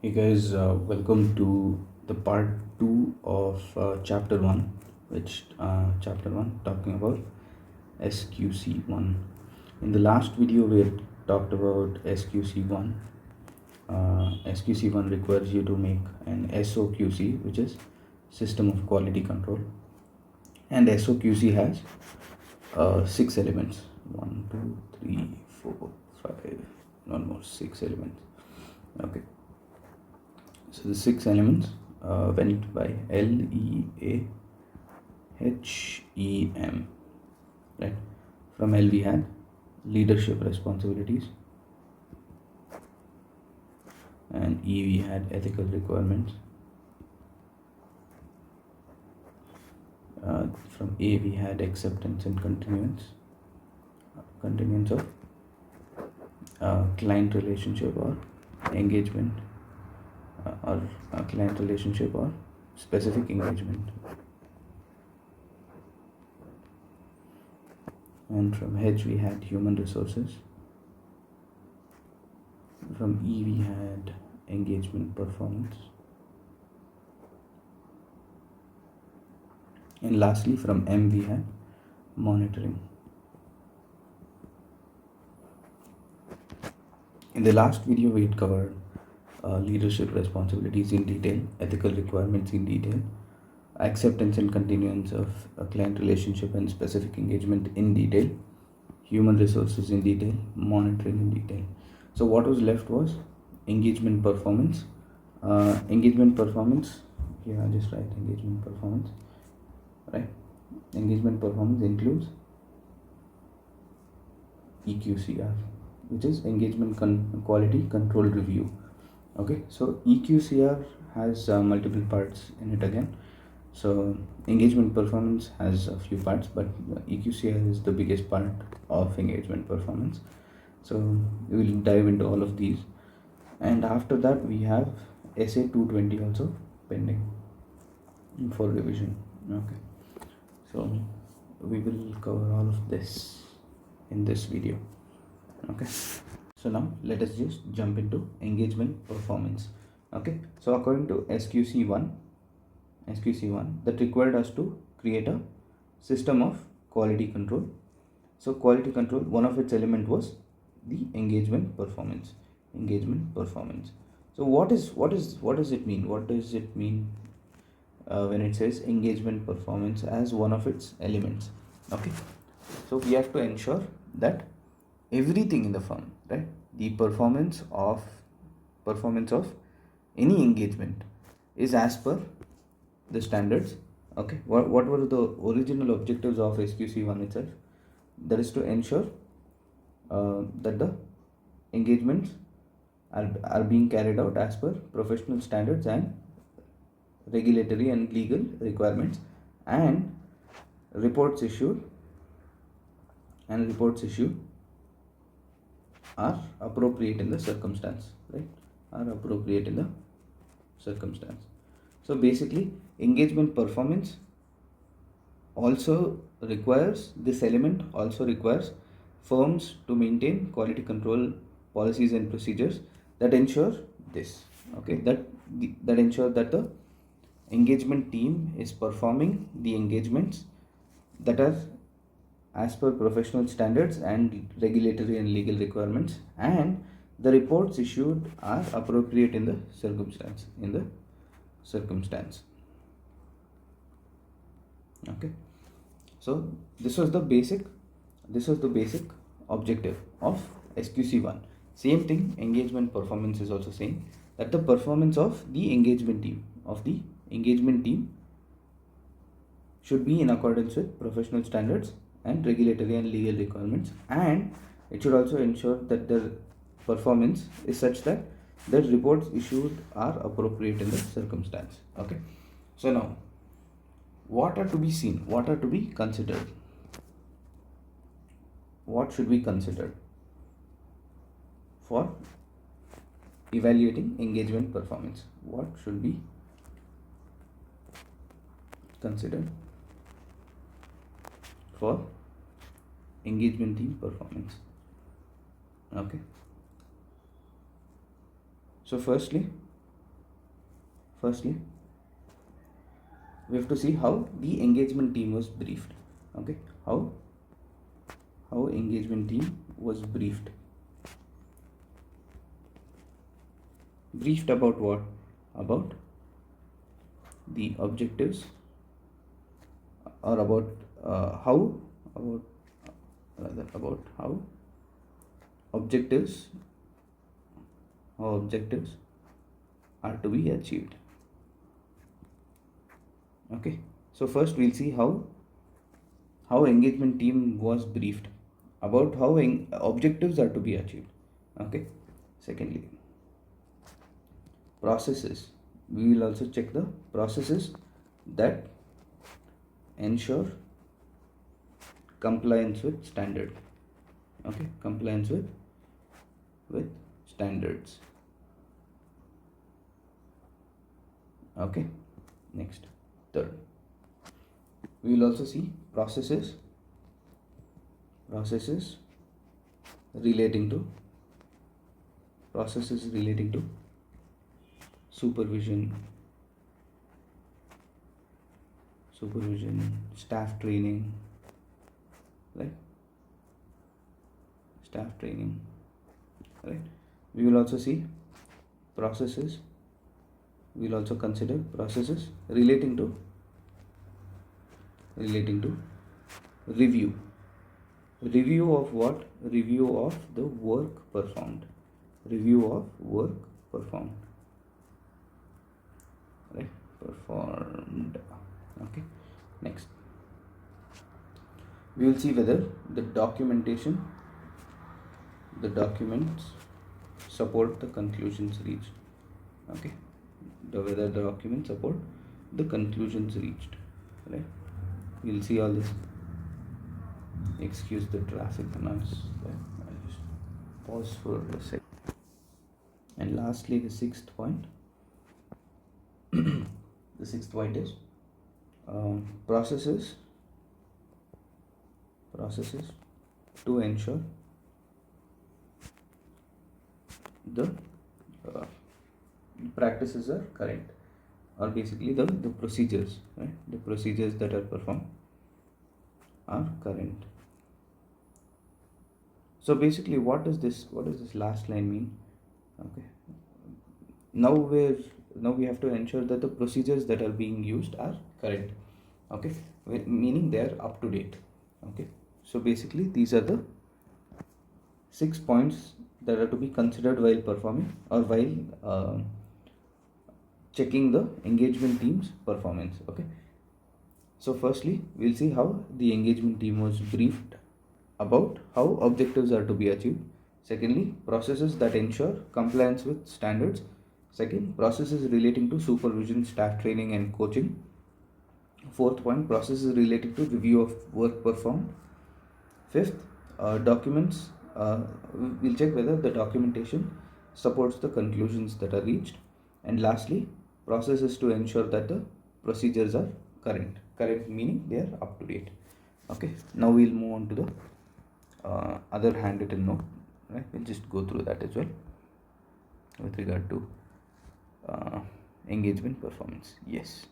Hey guys, welcome to the part 2 of chapter 1, which chapter 1 talking about SQC-1. In the last video, we had talked about SQC-1. SQC-1 requires you to make an SOQC, which is System of Quality Control, and SOQC has 6 elements 1, 2, 3, 4, 5, one more 6 elements. Okay. So the 6 elements went by LEAHEM, right? From L we had leadership responsibilities, and E we had ethical requirements. From A we had acceptance and continuance of client relationship or engagement, or client relationship or specific engagement. And from H we had human resources. From E we had engagement performance. And lastly, from M we had monitoring. In the last video, we had covered leadership responsibilities in detail, ethical requirements in detail, acceptance and continuance of a client relationship and specific engagement in detail, human resources in detail, monitoring in detail. So what was left was engagement performance. Engagement performance, here I'll just write engagement performance, right? Engagement performance includes EQCR, which is engagement quality control review. Okay, so EQCR has multiple parts in it again. So engagement performance has a few parts, but EQCR is the biggest part of engagement performance. So we will dive into all of these, and after that we have SA 220 also pending for revision. Okay, so we will cover all of this in this video. Okay, so now let us just jump into engagement performance. Okay, so according to SQC-1 that required us to create a system of quality control. So quality control, one of its element was the engagement performance. So what does it mean? What does it mean when it says engagement performance as one of its elements? Okay, so we have to ensure that everything in the firm, right, the performance of any engagement is as per the standards. Okay, what were the original objectives of SQC-1 itself? That is to ensure that the engagements are being carried out as per professional standards and regulatory and legal requirements, and reports issued are appropriate in the circumstance, right? So basically, engagement performance also requires, this element also requires firms to maintain quality control policies and procedures that ensure this. Okay, that ensure that the engagement team is performing the engagements that are as per professional standards and regulatory and legal requirements, and the reports issued are appropriate in the circumstance. Okay, so this was the basic objective of SQC-1. Same thing, engagement performance is also saying that the performance of the engagement team should be in accordance with professional standards and regulatory and legal requirements, and it should also ensure that the performance is such that the reports issued are appropriate in the circumstance. Okay, so now what are to be seen, what are to be considered, what should be considered for evaluating engagement performance? What should be considered for engagement team performance? Okay, so firstly, firstly we have to see how the engagement team was briefed. Okay, how engagement team was briefed about what? About the objectives, or about how about rather about how objectives are to be achieved. Okay, so first we'll see how engagement team was briefed about how objectives are to be achieved. Okay, secondly, processes. We will also check the processes that ensure compliance with standard. Okay, compliance with standards. Okay, next, third, we will also see processes relating to supervision, staff training, right? We will also see processes. We will also consider processes relating to review. Review of what? Review of the work performed. Right? Performed. Okay. Next, we will see whether the documents support the conclusions reached. Okay, whether the documents support the conclusions reached. Right, we'll see all this. Excuse the traffic noise. I'll just pause for a sec. And lastly, the sixth point. The sixth point is processes to ensure the practices are current, or basically the procedures, right? The procedures that are performed are current. So basically, what does this last line mean? Okay, now we have to ensure that the procedures that are being used are current. Okay, meaning they are up to date. Okay, so basically these are the 6 points that are to be considered while performing, or while checking the engagement team's performance. Okay, so firstly we'll see how the engagement team was briefed about how objectives are to be achieved. Secondly, processes that ensure compliance with standards. Second, processes relating to supervision, staff training and coaching. Fourth point, processes related to review of work performed. Fifth, documents. We'll check whether the documentation supports the conclusions that are reached. And lastly, processes to ensure that the procedures are current. Current meaning they are up to date. Okay, now we'll move on to the other handwritten note. Right, we'll just go through that as well with regard to engagement performance. Yes.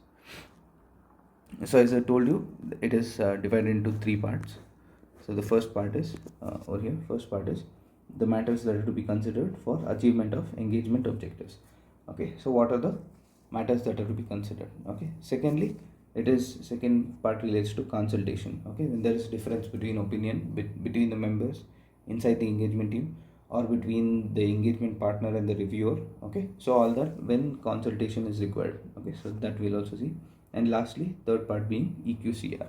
So as I told you, it is divided into 3 parts. So the first part is over here. First part is the matters that are to be considered for achievement of engagement objectives. Okay, so what are the matters that are to be considered? Okay, secondly, second part relates to consultation. Okay, when there is difference between opinion between the members inside the engagement team, or between the engagement partner and the reviewer. Okay, so all that when consultation is required. Okay, so that we'll also see. And lastly, third part being EQCR.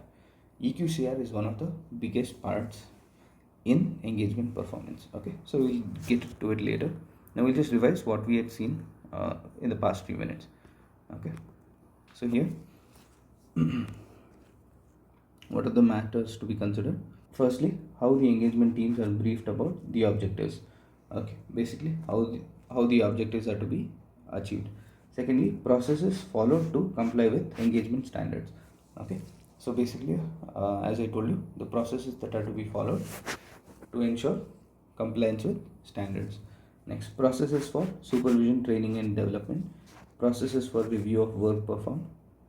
EQCR is one of the biggest parts in engagement performance. Okay, so we'll get to it later. Now we'll just revise what we had seen in the past few minutes. Okay, so here what are the matters to be considered? Firstly, how the engagement teams are briefed about the objectives. Okay, basically how the objectives are to be achieved. Secondly, processes followed to comply with engagement standards. Okay, so basically as I told you, the processes that are to be followed to ensure compliance with standards. Next, processes for supervision, training and development. processes for review of work performed.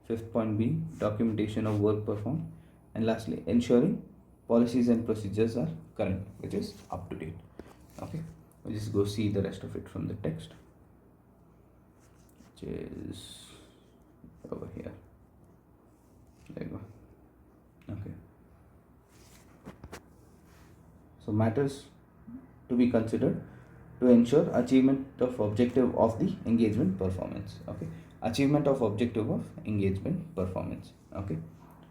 Fifth point being documentation of work performed. And lastly, ensuring policies and procedures are current, which is up to date. Okay, we'll just go see the rest of it from the text, which is over here. There you go. Okay. So matters to be considered to ensure achievement of objective of the engagement performance. Okay, achievement of objective of engagement performance. Okay,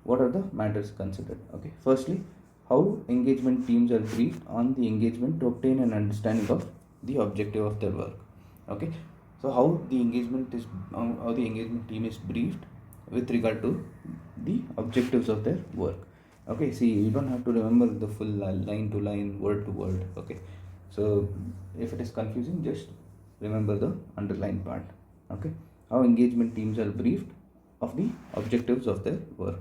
what are the matters considered? Okay, firstly, how engagement teams are briefed on the engagement to obtain an understanding of the objective of their work. Okay, so how the engagement team is briefed with regard to the objectives of their work. Okay, see, you don't have to remember the full line to line, word to word. Okay, so if it is confusing, just remember the underlined part. Okay, how engagement teams are briefed of the objectives of their work.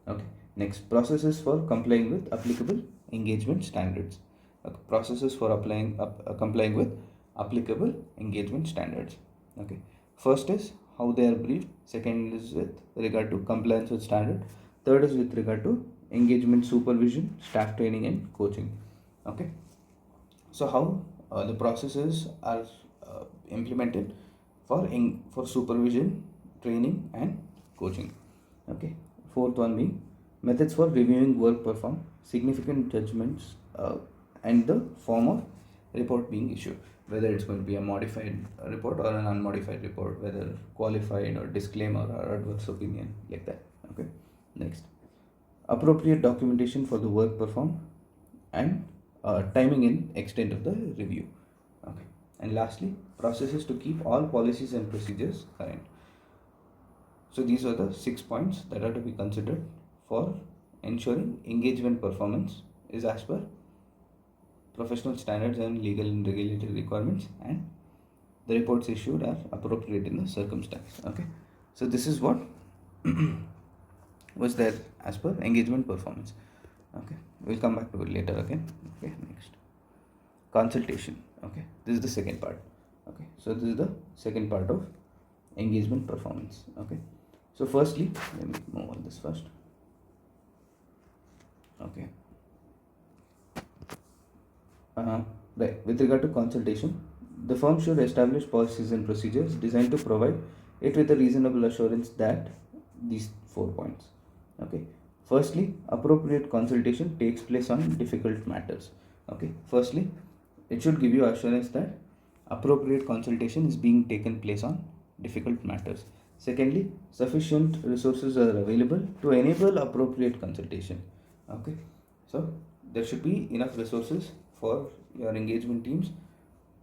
Okay, next, processes for complying with applicable engagement standards. Okay, processes for complying with applicable engagement standards. Okay, first is how they are briefed. Second is with regard to compliance with standard. Third is with regard to engagement supervision, staff training and coaching. Okay, so how the processes are implemented for supervision, training and coaching. Okay, fourth one being methods for reviewing work performed, significant judgments and the form of report being issued, whether it's going to be a modified report or an unmodified report, whether qualified or disclaimer or adverse opinion, like that. Okay, next, appropriate documentation for the work performed and timing and extent of the review. Okay, and lastly, processes to keep all policies and procedures current. So these are the 6 points that are to be considered for ensuring engagement performance is as per professional standards and legal and regulatory requirements, and the reports issued are appropriate in the circumstance. Okay, so this is what was there as per engagement performance. Okay, we'll come back to it later again. Okay, next, consultation. Okay, this is the second part. Okay, so this is the second part of engagement performance. Okay, so firstly, let me move on this first. Okay, right, with regard to consultation, the firm should establish policies and procedures designed to provide it with a reasonable assurance that these 4 points. Okay, firstly, appropriate consultation takes place on difficult matters. Okay, firstly, it should give you assurance that appropriate consultation is being taken place on difficult matters. Secondly, sufficient resources are available to enable appropriate consultation. Okay, so there should be enough resources for your engagement teams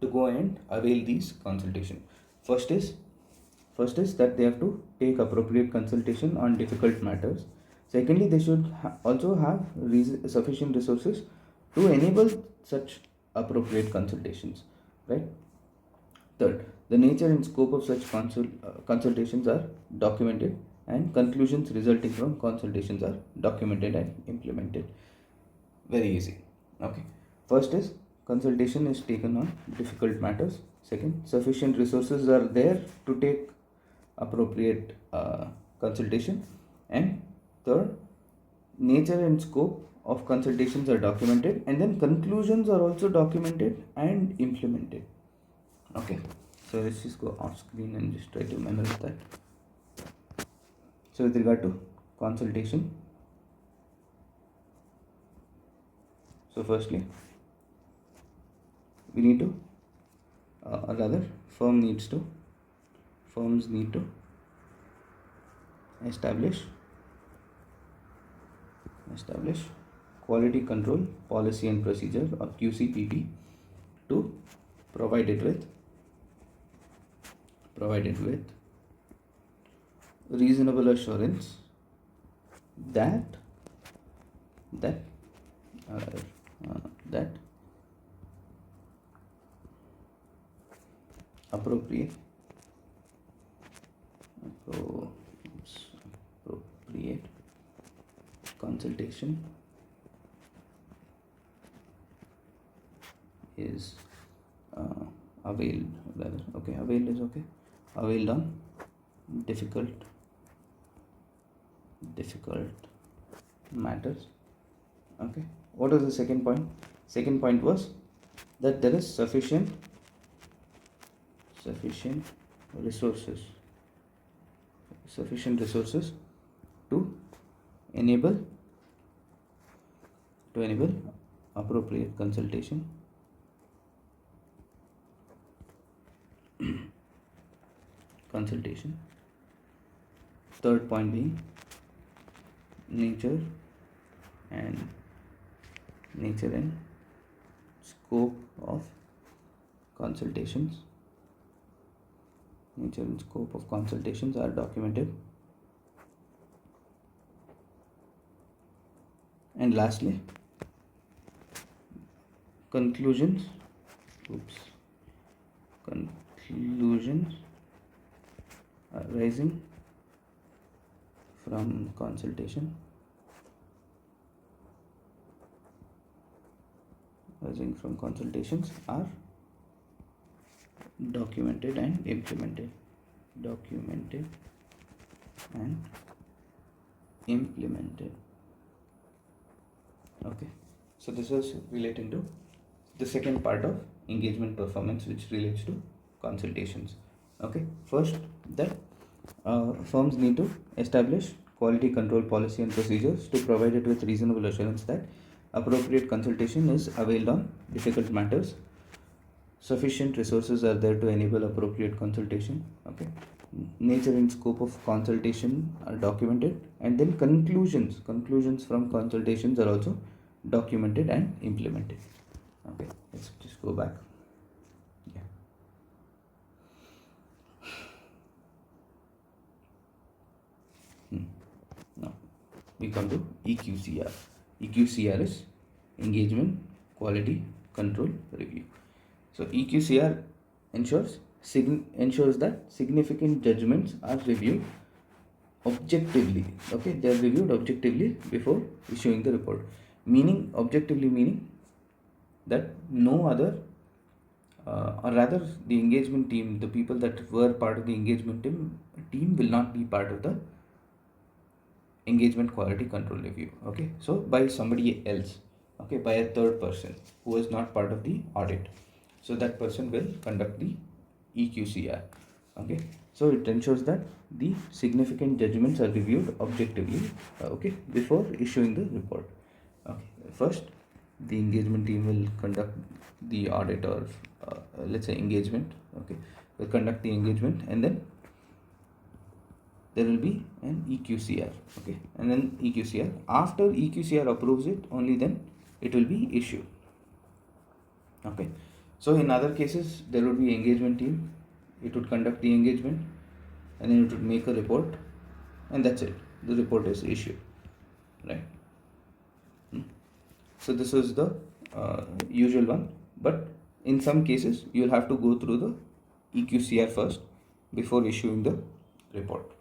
to go and avail these consultation. First is that they have to take appropriate consultation on difficult matters. Secondly, they should also have sufficient resources to enable such appropriate consultations, right? Third, the nature and scope of such consultations are documented, and conclusions resulting from consultations are documented and implemented. Very easy. Okay, first is consultation is taken on difficult matters. Second, sufficient resources are there to take appropriate consultation. And third, nature and scope of consultations are documented, and then conclusions are also documented and implemented. Okay, so let's just go off screen and just try to memorize that. So with regard to consultation, so firstly, we need to or rather firms need to establish quality control policy and procedure, or QCPP, to provide it with reasonable assurance that appropriate consultation is availed on difficult matters. Okay, what was the second point? Second point was that there is sufficient resources to enable appropriate consultation third point being nature and scope of consultations are documented. And lastly, conclusions arising from consultations are documented and implemented. Okay, so this was relating to the second part of engagement performance, which relates to consultations. Okay, first that firms need to establish quality control policy and procedures to provide it with reasonable assurance that appropriate consultation is availed on difficult matters. Sufficient resources are there to enable appropriate consultation. Okay, nature and scope of consultation are documented, and then conclusions from consultations are also documented and implemented. Okay, let's just go back. Yeah. Now we come to EQCR. EQCR is Engagement Quality Control Review. So EQCR ensures that significant judgments are reviewed objectively. Okay, they are reviewed objectively before issuing the report. Objectively meaning that no other or rather the engagement team, the people that were part of the engagement team will not be part of the engagement quality control review. Okay, so by somebody else, okay, by a third person who is not part of the audit. So that person will conduct the EQCR. Okay, so it ensures that the significant judgments are reviewed objectively, okay, before issuing the report. Okay, first the engagement team will conduct the audit, or let's say engagement. Okay, will conduct the engagement, and then there will be an EQCR. Okay, and then EQCR, after EQCR approves it, only then it will be issued. Okay, so in other cases there would be engagement team, it would conduct the engagement, and then it would make a report, and that's it, the report is issued, right? So this is the usual one, but in some cases you will have to go through the EQCR first before issuing the report.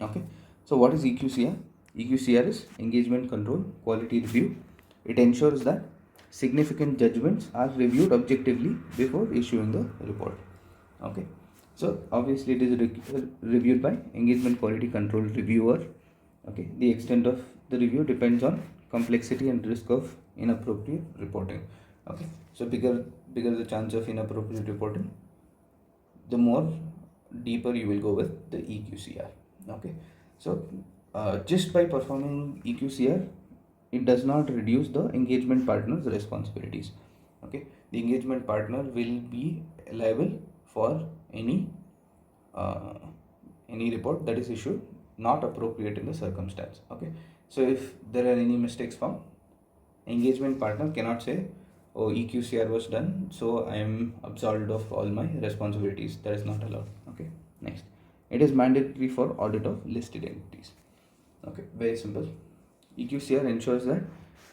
Okay, so what is EQCR? EQCR is Engagement Control Quality Review. It ensures that significant judgments are reviewed objectively before issuing the report. Okay, so obviously it is reviewed by Engagement Quality Control Reviewer. Okay, the extent of the review depends on complexity and risk of inappropriate reporting. Okay, so bigger the chance of inappropriate reporting, the more deeper you will go with the EQCR. Okay, so just by performing EQCR, it does not reduce the engagement partner's responsibilities. Okay, the engagement partner will be liable for any report that is issued not appropriate in the circumstance. Okay, so if there are any mistakes found, engagement partner cannot say, oh, EQCR was done, so I am absolved of all my responsibilities. That is not allowed. Okay, next, it is mandatory for audit of listed entities. Okay, very simple. EQCR ensures that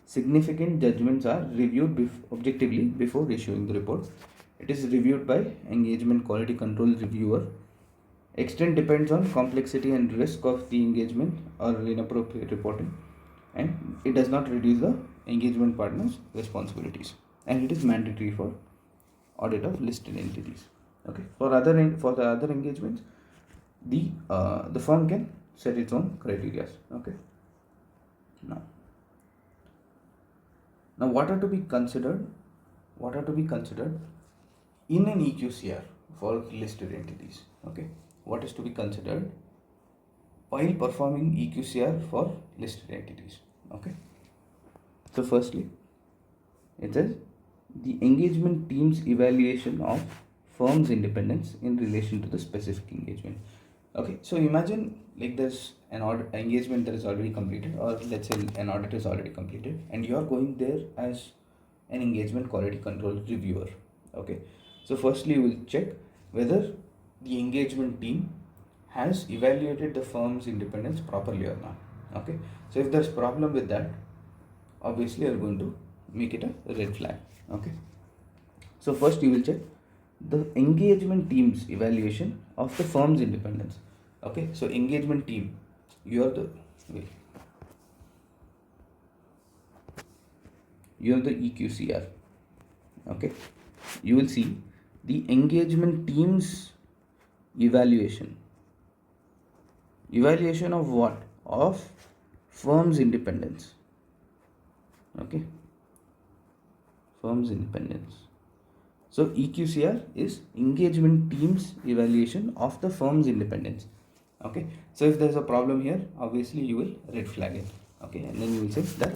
significant judgments are reviewed objectively before issuing the report. It is reviewed by Engagement Quality Control Reviewer. Extent depends on complexity and risk of the engagement or inappropriate reporting, and it does not reduce the engagement partner's responsibilities, and it is mandatory for audit of listed entities. Okay, for the other engagements, the firm can set its own criteria. Okay. Now what are to be considered? What are to be considered in an EQCR for listed entities? Okay. What is to be considered while performing EQCR for listed entities? Okay. So firstly, it says the engagement team's evaluation of firm's independence in relation to the specific engagement. Okay, so imagine like there's an engagement that is already completed, or let's say an audit is already completed, and you are going there as an engagement quality control reviewer. Okay, so firstly you will check whether the engagement team has evaluated the firm's independence properly or not. Okay, so if there's problem with that, obviously you're going to make it a red flag. Okay, so first you will check the engagement team's evaluation of the firm's independence. Okay, so engagement team, you are the EQCR. Okay, you will see the engagement team's evaluation of what? Of firm's independence. Okay, firm's independence. So EQCR is engagement team's evaluation of the firm's independence. Okay, so if there's a problem here, obviously you will red flag it. Okay, and then you will say that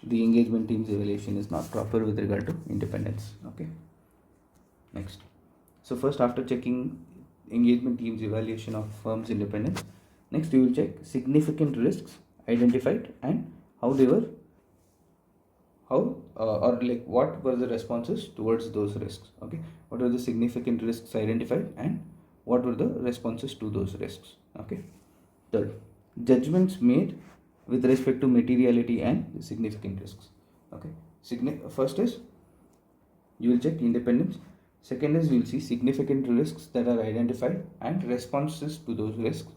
the engagement team's evaluation is not proper with regard to independence. Okay, next. So first, after checking engagement team's evaluation of firm's independence, next you will check significant risks identified and how they were or like what were the responses towards those risks. Okay, what are the significant risks identified and what were the responses to those risks. Okay, third, judgments made with respect to materiality and significant risks. Okay, first is you will check independence. Second is you will see significant risks that are identified and responses to those risks.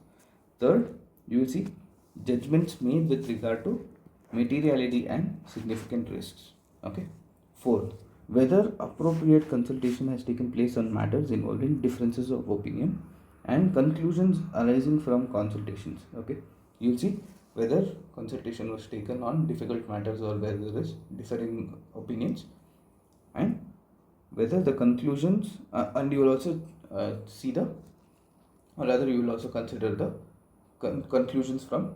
Third, you will see judgments made with regard to materiality and significant risks. Okay. Fourth, whether appropriate consultation has taken place on matters involving differences of opinion and conclusions arising from consultations. Okay, you'll see whether consultation was taken on difficult matters or where there is differing opinions, and whether the conclusions and you will also see the, or rather you will also consider the conclusions from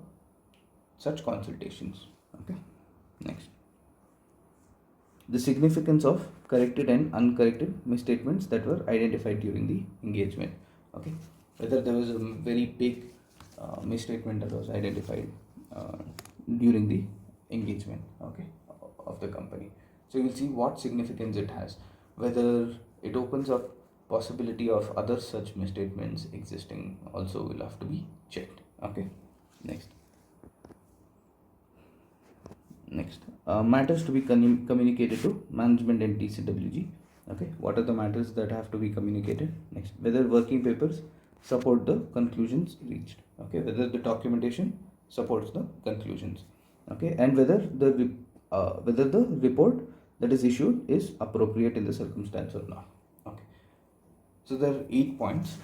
such consultations. Okay, next, the significance of corrected and uncorrected misstatements that were identified during the engagement. Okay, whether there was a very big misstatement that was identified during the engagement, okay, of the company. So you will see what significance it has, whether it opens up possibility of other such misstatements existing also will have to be checked. Okay, next, matters to be communicated to management and TCWG. Okay, what are the matters that have to be communicated? Next, whether working papers support the conclusions reached. Okay, whether the documentation supports the conclusions. Okay, and whether the report that is issued is appropriate in the circumstance or not. Okay, so there are 8 points.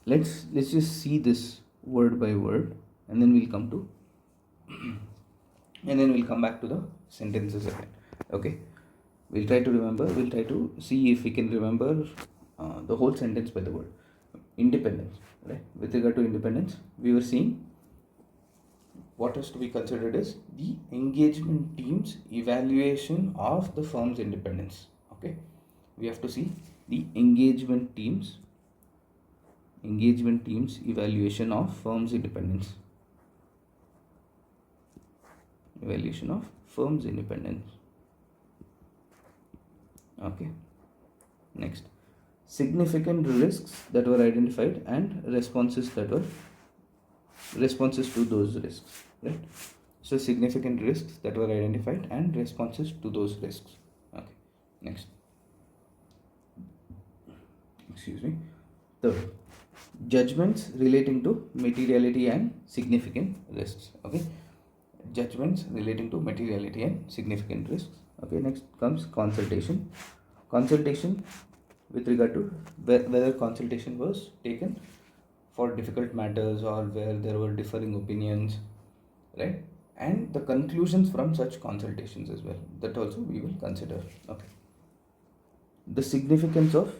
Let's just see this word by word, and then we'll come to and then we'll come back to the sentences again. Okay, we'll try to see if we can remember the whole sentence by the word. Independence, right? With regard to independence, we were seeing what is to be considered is the engagement team's evaluation of the firm's independence. Okay, we have to see the engagement team's evaluation of firm's independence. Okay, next, significant risks that were identified and responses to those risks, right? So significant risks that were identified and responses to those risks. Okay, next, third, judgments relating to materiality and significant risks. Okay, judgments relating to materiality and significant risks. Okay, next comes consultation with regard to whether consultation was taken for difficult matters or where there were differing opinions, right? And the conclusions from such consultations as well, that also we will consider. Okay. The significance of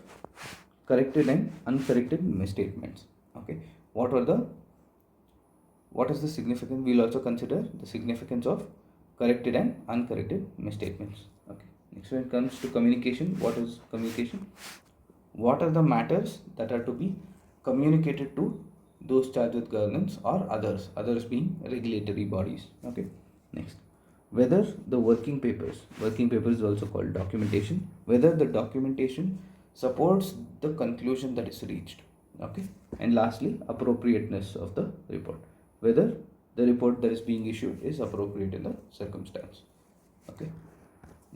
corrected and uncorrected misstatements. Okay. What is the significance? We'll also consider the significance of corrected and uncorrected misstatements. Okay. Next, when it comes to communication, what is communication? What are the matters that are to be communicated to those charged with governance or others being regulatory bodies. Okay. Next, whether the working papers is also called documentation, whether the documentation supports the conclusion that is reached. Okay. And lastly, appropriateness of the report, whether the report that is being issued is appropriate in the circumstance. Okay.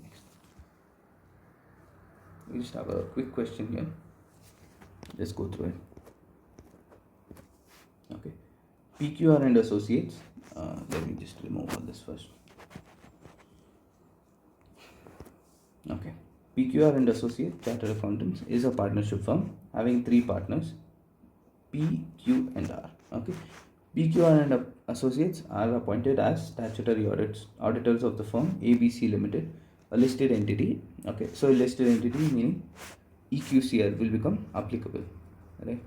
Next, we just have a quick question here. Let's go through it. Okay. PQR and Associates. Let me just remove all this first. Okay. PQR and Associates Chartered Accountants is a partnership firm having 3 partners, P, Q, and R. Okay. PQR and Associates are appointed as statutory auditors of the firm ABC Limited, a listed entity. Okay. So a listed entity meaning EQCR will become applicable. Right.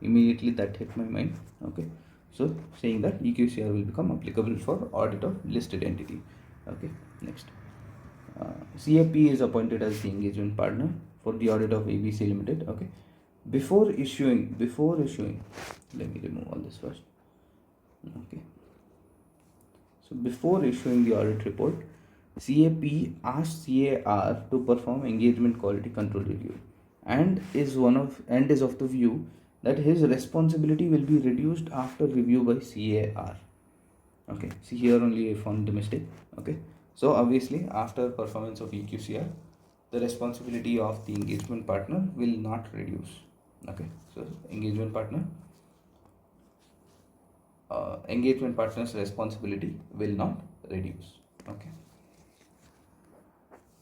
Immediately that hit my mind. Okay. So saying that EQCR will become applicable for audit of listed entity. Okay. Next. CAP is appointed as the engagement partner for the audit of ABC Limited. Okay. Before issuing, let me remove all this first. Okay. So before issuing the audit report, CAP asks CAR to perform engagement quality control review and is of the view that his responsibility will be reduced after review by CAR. Okay. See, here only I found the mistake. Okay. So obviously after performance of EQCR, the responsibility of the engagement partner will not reduce. Okay. So engagement partner's responsibility will not reduce. Okay.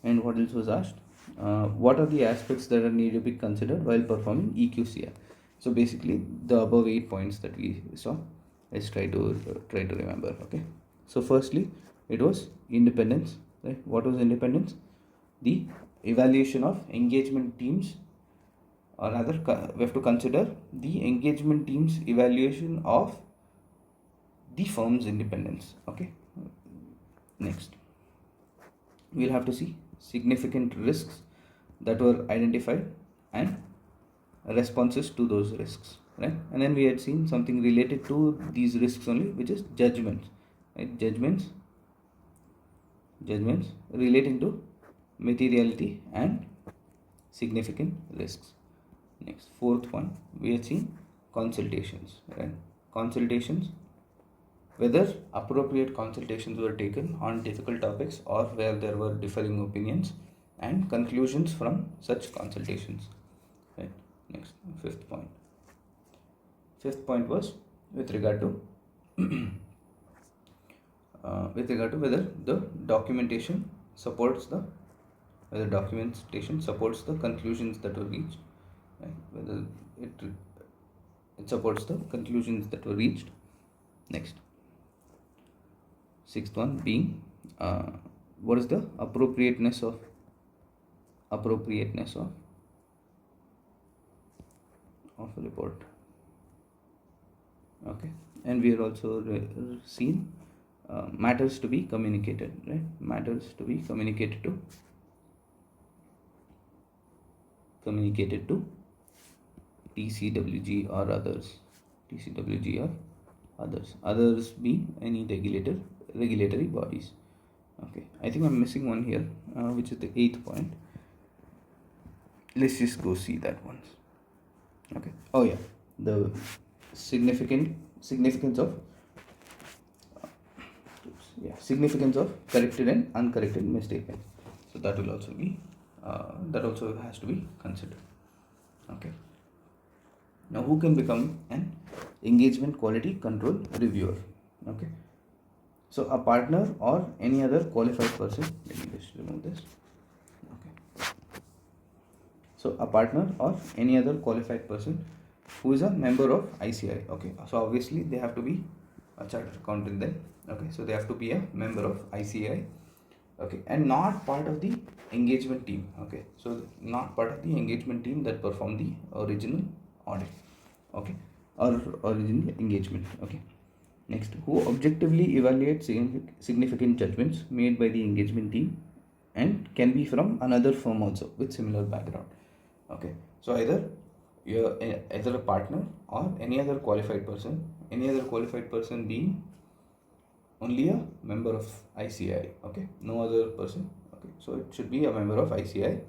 And what else was asked? What are the aspects that are needed to be considered while performing EQCR? So basically the above 8 points that we saw, let's try to remember. Okay. So firstly, it was independence. Right? What was independence? The evaluation of engagement teams, or rather we have to consider the engagement team's evaluation of the firm's independence. Okay. Next, we'll have to see significant risks that were identified and responses to those risks, right? And then we had seen something related to these risks only, which is judgments, right? Judgments relating to materiality and significant risks. Next, fourth one, we had seen consultations, right? Consultations, whether appropriate consultations were taken on difficult topics or where there were differing opinions, and conclusions from such consultations, right? Next, fifth point was with regard to whether the documentation supports the conclusions that were reached, right? Whether it supports the conclusions that were reached. Next, sixth one being what is the appropriateness of a report. Okay. And we are also seen matters to be communicated, right? Matters to be communicated to TCWG or others. Others being any regulatory bodies. Okay, I think I'm missing one here, which is the 8th point. Let's just go see that once. Okay. Oh yeah, the significance of corrected and uncorrected misstatements. So that will also be that also has to be considered. Okay. Now, who can become an engagement quality control reviewer? Okay. So a partner or any other qualified person. Let me just remove this. Okay. So a partner or any other qualified person who is a member of ICI. Okay, so obviously they have to be a chartered accountant then. Okay, so they have to be a member of ICI. Okay, and not part of the engagement team. Okay, so not part of the engagement team that perform the original audit. Okay, or original engagement. Okay, next, who objectively evaluates significant judgments made by the engagement team and can be from another firm also with similar background. Okay, so either you're either a partner or any other qualified person being only a member of ICI. Okay, no other person. Okay, so it should be a member of ICI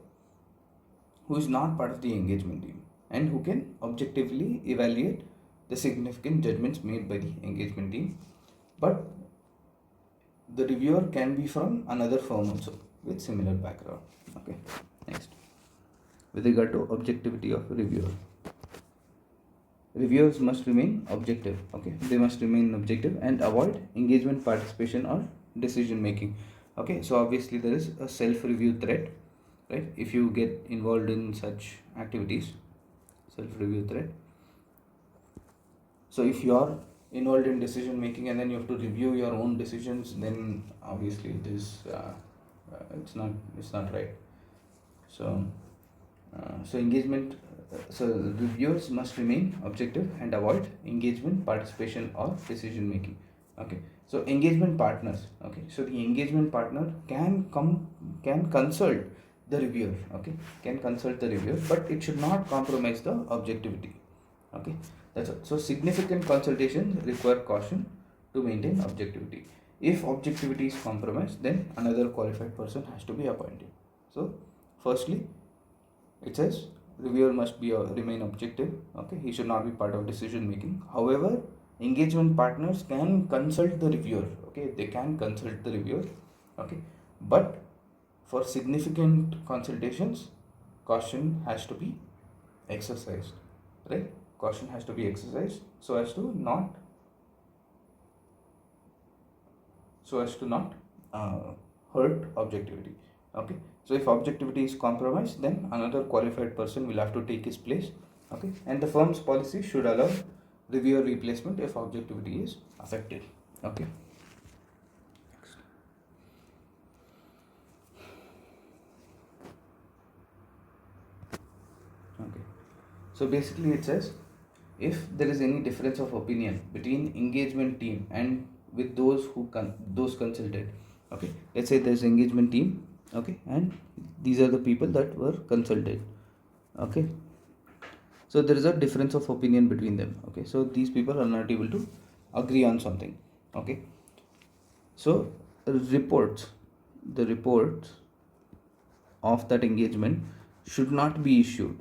who is not part of the engagement team and who can objectively evaluate the significant judgments made by the engagement team, but the reviewer can be from another firm also with similar background. Okay, next, with regard to objectivity of reviewer, reviewers must remain objective. Okay, they must remain objective and avoid engagement participation or decision making. Okay, so obviously there is a self review threat, right? If you get involved in such activities, self review threat. So if you are involved in decision making and then you have to review your own decisions, then obviously it is it's not right. So so reviewers must remain objective and avoid engagement participation or decision making. Okay, so engagement partners. Okay, so the engagement partner can consult the reviewer. Okay, can consult the reviewer, but it should not compromise the objectivity. Okay, that's all. So significant consultations require caution to maintain objectivity. If objectivity is compromised, then another qualified person has to be appointed. So firstly, it says reviewer must be remain objective. Okay, he should not be part of decision making. However, engagement partners can consult the reviewer. Okay, they can consult the reviewer. Okay, but for significant consultations, caution has to be exercised, right? Caution has to be exercised so as to not hurt objectivity. Okay, so if objectivity is compromised, then another qualified person will have to take his place. Okay, and the firm's policy should allow reviewer replacement if objectivity is affected. Okay, okay, so basically it says, if there is any difference of opinion between engagement team and with those who those consulted. Okay, let's say there's engagement team. Okay, and these are the people that were consulted. Okay, so there is a difference of opinion between them. Okay, so these people are not able to agree on something. Okay, so the reports of that engagement should not be issued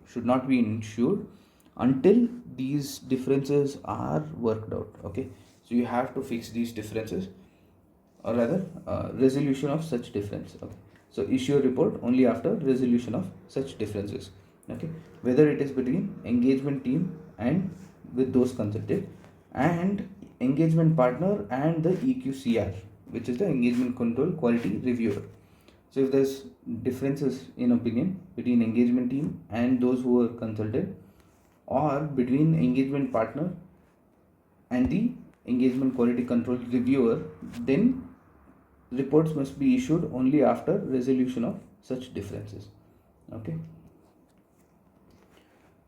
until these differences are worked out. Okay, so you have to fix these differences, or rather resolution of such difference. Okay, so issue a report only after resolution of such differences. Okay, whether it is between engagement team and with those consulted, and engagement partner and the EQCR, which is the engagement control quality reviewer. So if there's differences in opinion between engagement team and those who were consulted, or between engagement partner and the engagement quality control reviewer, then reports must be issued only after resolution of such differences. Okay,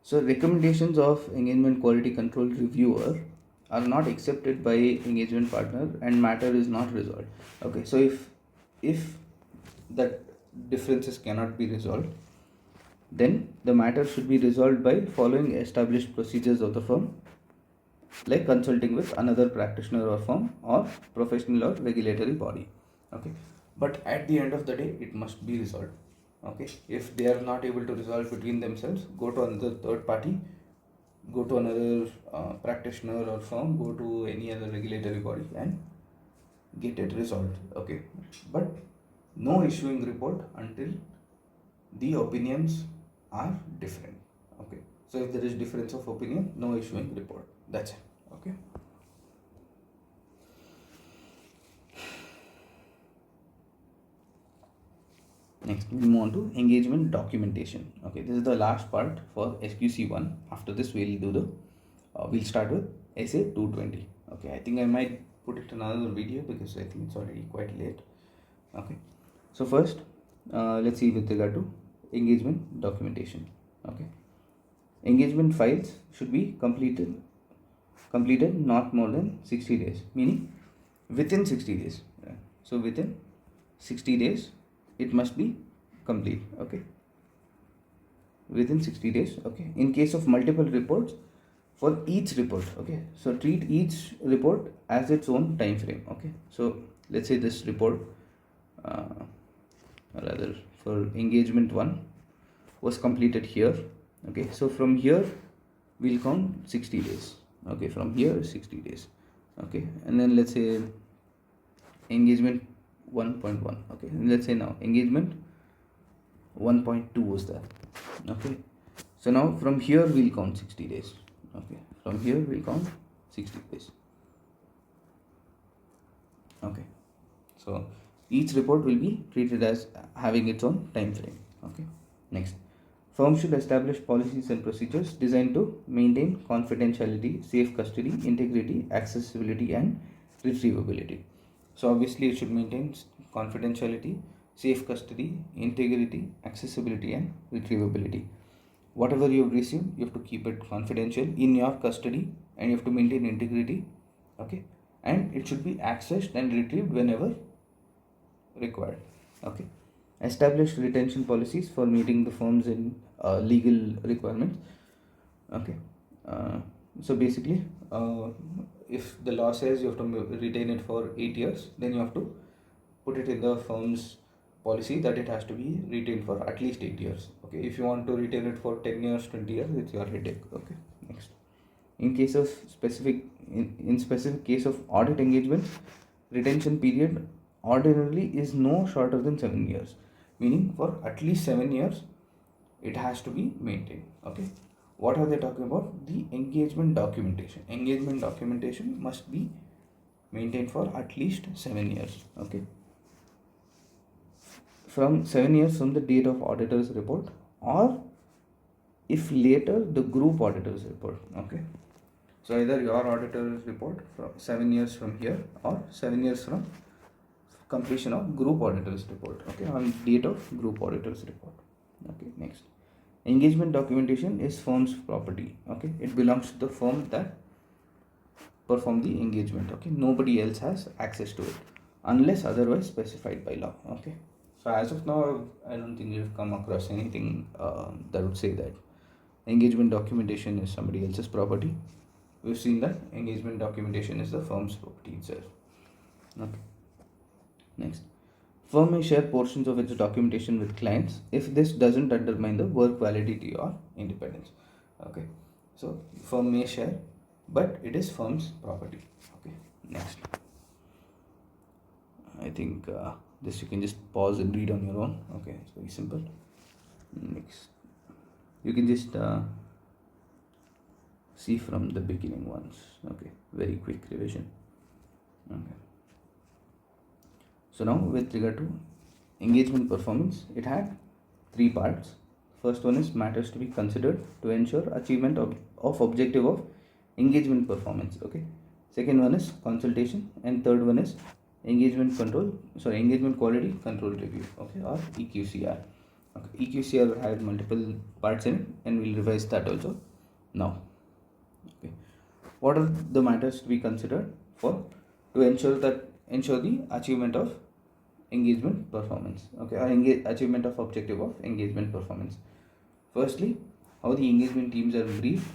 so recommendations of engagement quality control reviewer are not accepted by engagement partner and matter is not resolved. Okay, so if that differences cannot be resolved, then the matter should be resolved by following established procedures of the firm, like consulting with another practitioner or firm or professional or regulatory body. Okay, but at the end of the day it must be resolved. Okay, if they are not able to resolve between themselves, go to another third party, go to another practitioner or firm, go to any other regulatory body and get it resolved. Okay, but no issuing report until the opinions are different. Okay, so if there is difference of opinion, no issuing report. That's it. Okay, next we move on to engagement documentation. Okay, this is the last part for SQC1. After this we'll do the we'll start with essay 220. Okay, I think I might put it in another video because I think it's already quite late. Okay, so first let's see with regard to engagement documentation. Okay, engagement files should be completed not more than 60 days, meaning within 60 days. So within 60 days it must be complete. Okay, within 60 days. Okay, in case of multiple reports, for each report. Okay, so treat each report as its own time frame. Okay, so let's say this report rather for engagement 1 was completed here. Okay, so from here we'll count 60 days. Okay, from here 60 days. Okay, and then let's say engagement 1.1. Okay, and let's say now engagement 1.2 was there. Okay, so now from here we'll count 60 days. Okay, from here we'll count 60 days. Okay, so each report will be treated as having its own time frame. Okay, next, firms should establish policies and procedures designed to maintain confidentiality, safe custody, integrity, accessibility, and retrievability. So obviously it should maintain confidentiality, safe custody, integrity, accessibility, and retrievability. Whatever you have received, you have to keep it confidential in your custody, and you have to maintain integrity. Okay, and it should be accessed and retrieved whenever required. Okay, establish retention policies for meeting the firm's in legal requirements. Okay, so basically if the law says you have to retain it for 8 years, then you have to put it in the firm's policy that it has to be retained for at least 8 years. Okay, if you want to retain it for 10 years, 20 years, it's your headache. Okay, next, in case of specific case of audit engagements, retention period ordinarily is no shorter than 7 years, meaning for at least 7 years it has to be maintained. Okay, what are they talking about? The engagement documentation. Engagement documentation must be maintained for at least 7 years. Okay, from 7 years from the date of auditor's report, or if later the group auditor's report. Okay, so either your auditor's report from 7 years from here, or 7 years from completion of group auditor's report. Okay, on date of group auditor's report. Okay, next, engagement documentation is firm's property. Okay, it belongs to the firm that perform the engagement. Okay, nobody else has access to it unless otherwise specified by law. Okay, so as of now I don't think you've come across anything that would say that engagement documentation is somebody else's property. We've seen that engagement documentation is the firm's property itself. Okay, next, firm may share portions of its documentation with clients if this doesn't undermine the work validity or independence. Okay, so firm may share, but it is firm's property. Okay, next, I think this you can just pause and read on your own. Okay, it's very simple. Next, you can just see from the beginning once. Okay, very quick revision. Okay, so now with regard to engagement performance, it had 3 parts. First one is matters to be considered to ensure achievement of objective of engagement performance. Okay, second one is consultation, and third one is engagement quality control review. Okay, or EQCR. Okay, EQCR had multiple parts in it, and we'll revise that also now. Okay, what are the matters to be considered for to ensure the achievement of engagement performance? Okay, or achievement of objective of engagement performance. Firstly, how the engagement teams are briefed,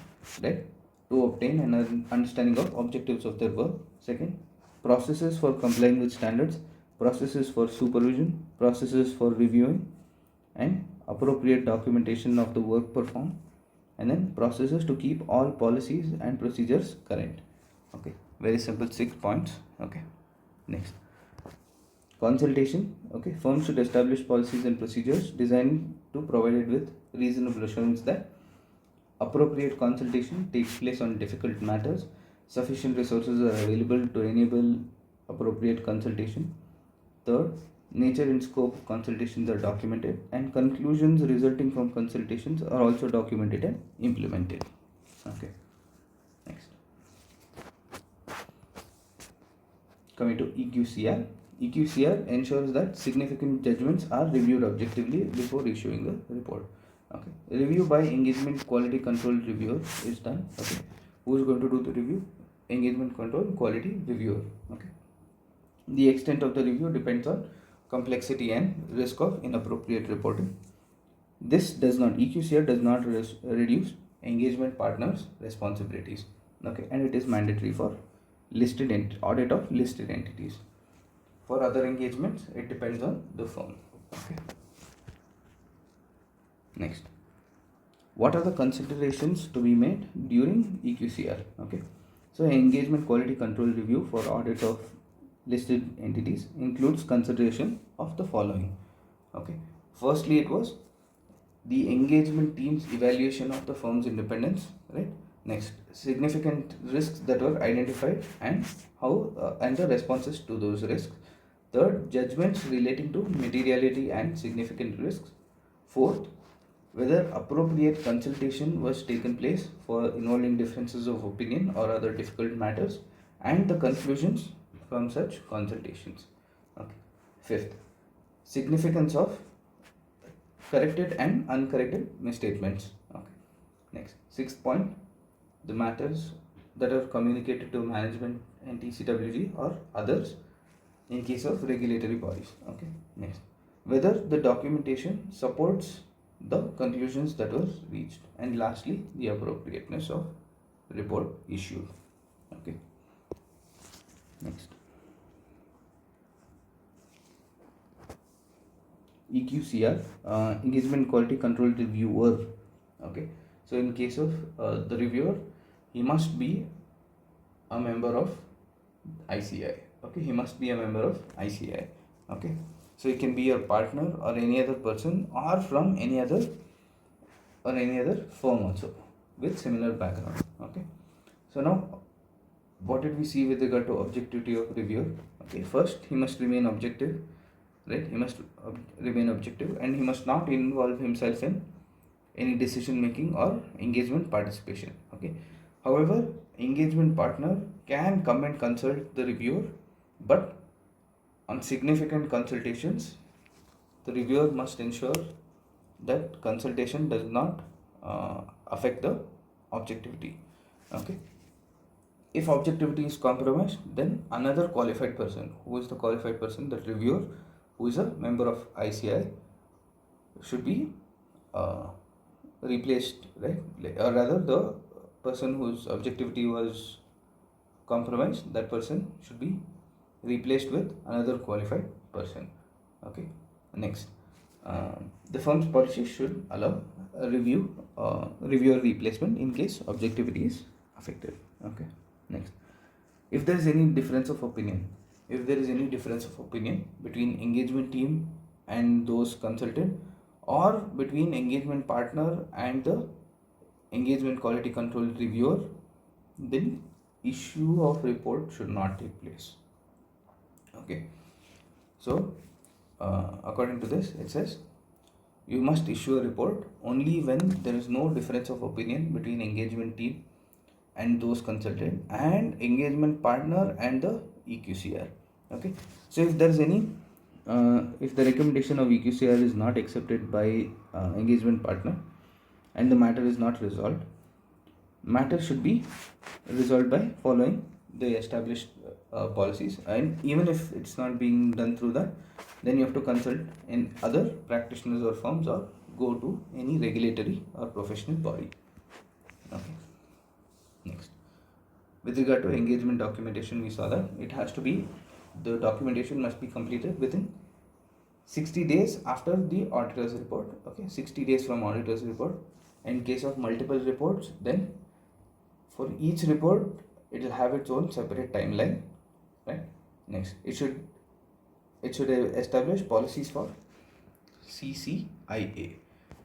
right, to obtain an understanding of objectives of their work. Second, processes for complying with standards, processes for supervision, processes for reviewing and appropriate documentation of the work performed, and then processes to keep all policies and procedures current. Okay, very simple 6 points. Okay, next, consultation. Okay, firms should establish policies and procedures designed to provide it with reasonable assurance that appropriate consultation takes place on difficult matters, sufficient resources are available to enable appropriate consultation. Third, nature and scope of consultations are documented, and conclusions resulting from consultations are also documented and implemented. Okay, next. coming to EQCR. EQCR ensures that significant judgments are reviewed objectively before issuing the report. Okay. Review by engagement quality control reviewer is done. Okay. Who is going to do the review? Engagement control quality reviewer. Okay. The extent of the review depends on complexity and risk of inappropriate reporting. This does not, EQCR does not reduce engagement partners' responsibilities. Okay, and it is mandatory for audit of listed entities. For other engagements, it depends on the firm. Okay. Next, what are the considerations to be made during EQCR? Okay, so engagement quality control review for audit of listed entities includes consideration of the following. Okay, firstly, it was the engagement team's evaluation of the firm's independence, right? Next, significant risks that were identified and how and the responses to those risks. Third, judgments relating to materiality and significant risks. Fourth, whether appropriate consultation was taken place for involving differences of opinion or other difficult matters, and the conclusions from such consultations. Okay. Fifth, significance of corrected and uncorrected misstatements. Okay. Next, sixth point, the matters that are communicated to management and TCWG or others in case of regulatory bodies. Okay. Next, whether the documentation supports the conclusions that were reached, and lastly, the appropriateness of report issued. Okay. Next, EQCR, engagement quality control reviewer. Okay, so in case of the reviewer, he must be a member of ICI. Okay, he must be a member of ICI. Okay, so he can be your partner or any other person or from any other firm also with similar background. Okay, so now what did we see with regard to objectivity of reviewer? Okay, first he must remain objective, right? He must remain objective, and he must not involve himself in any decision making or engagement participation. Okay, however, engagement partner can come and consult the reviewer, but on significant consultations, the reviewer must ensure that consultation does not affect the objectivity. Okay, if objectivity is compromised, then another qualified person, who is the qualified person, that reviewer who is a member of ICI, should be replaced, right? Or rather, the person whose objectivity was compromised, that person should be replaced with another qualified person. Okay. Next, the firm's policy should allow a reviewer replacement in case objectivity is affected. Okay. Next, if there is any difference of opinion, between engagement team and those consulted, or between engagement partner and the engagement quality control reviewer, then issue of report should not take place. Okay, so according to this, it says you must issue a report only when there is no difference of opinion between engagement team and those consulted and engagement partner and the EQCR. Okay, so if there is any if the recommendation of EQCR is not accepted by engagement partner and the matter is not resolved, matter should be resolved by following the established policies, and even if it's not being done through that, then you have to consult in other practitioners or firms or go to any regulatory or professional body. Okay. Next, with regard to engagement documentation, we saw that the documentation must be completed within 60 days after the auditor's report. Okay, 60 days from auditor's report. In case of multiple reports, then for each report it will have its own separate timeline, right? Next, it should establish policies for CCIA,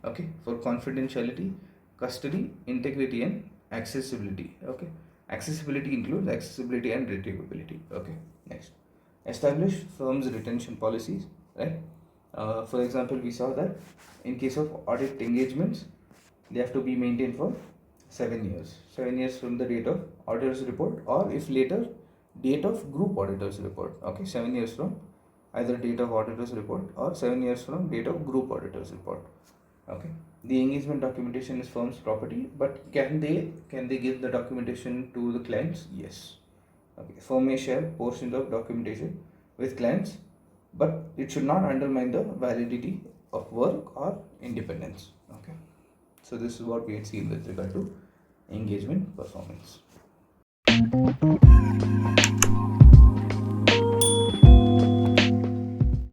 okay, for confidentiality, custody, integrity and accessibility. Okay, accessibility includes accessibility and retrievability. Okay. Next, establish firm's retention policies, right? For example, we saw that in case of audit engagements, they have to be maintained for 7 years from the date of auditor's report, or if later date of group auditors report. Okay, 7 years from either date of auditors report or 7 years from date of group auditors report. Okay, the engagement documentation is firm's property, but can they give the documentation to the clients? Yes. Okay, firm may share portions of documentation with clients, but it should not undermine the validity of work or independence. Okay, so this is what we had seen with regard to engagement performance.